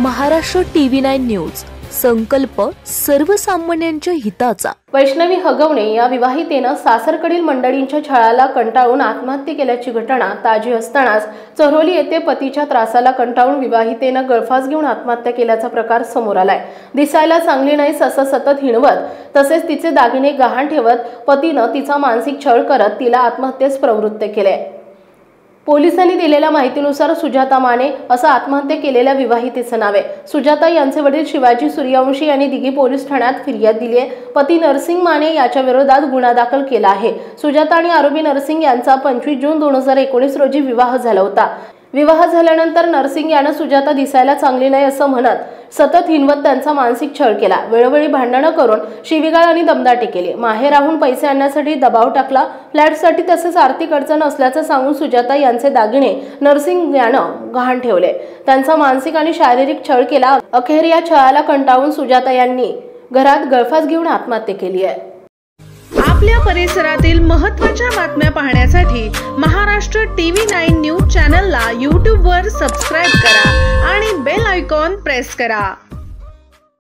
Maharashtra TV9 news, संकल्प सर्वसामान्यांच्या हिताचा। वैष्णवी हगवणे या विवाहितेनं सासरकडील मंडळींच्या छळाला कंटाळून आत्महत्या केल्याची घटना ताजी असतानाच चरोली येथे पतीच्या त्रासाला कंटाळून विवाहितेनं गळफास घेऊन आत्महत्या केल्याचा प्रकार समोर आलाय। दिसायला चांगली नाहीस असं सतत हिणवत तसेच तिचे दागिने गहाण ठेवत पतीनं तिचा मानसिक छळ करत तिला आत्महत्येस प्रवृत्त केले। पोलिसांनी दिलेल्या माहितीनुसार सुजाता माने असं आत्महत्या केलेल्या विवाहितेचं नाव आहे। सुजाता यांचे वडील शिवाजी सूर्यवंशी यांनी दिघी पोलीस ठाण्यात फिर्याद दिली आहे। पती नरसिंग माने याच्या विरोधात गुन्हा दाखल केला आहे। सुजाता आणि आरोपी नरसिंग यांचा 25 जून 2019 रोजी विवाह झाला होता। विवाह झाल्यानंतर नरसिंग यानं सुजाता दिसायला चांगली नाही असं म्हणत सतत हिणवत त्यांचा मानसिक छळ केला। वेळोवेळी भांडणं करून शिवीगाळ आणि दमदाटी केली। माहेराहून पैसे आणण्यासाठी दबाव टाकला। फ्लॅटसाठी तसेच आर्थिक अडचण असल्याचं सांगून सुजाता यांचे दागिने नरसिंग यानं गहाण ठेवले। त्यांचा मानसिक आणि शारीरिक छळ केला। अखेर या छळाला कंटाळून सुजाता यांनी घरात गळफास घेऊन आत्महत्या केली आहे। आपल्या परिसरातील महत्त्वाच्या बातम्या पाहण्यासाठी महाराष्ट्र TV9 न्यूज चॅनलला YouTube वर सबस्क्राइब करा आणि बेल आयकॉन प्रेस करा।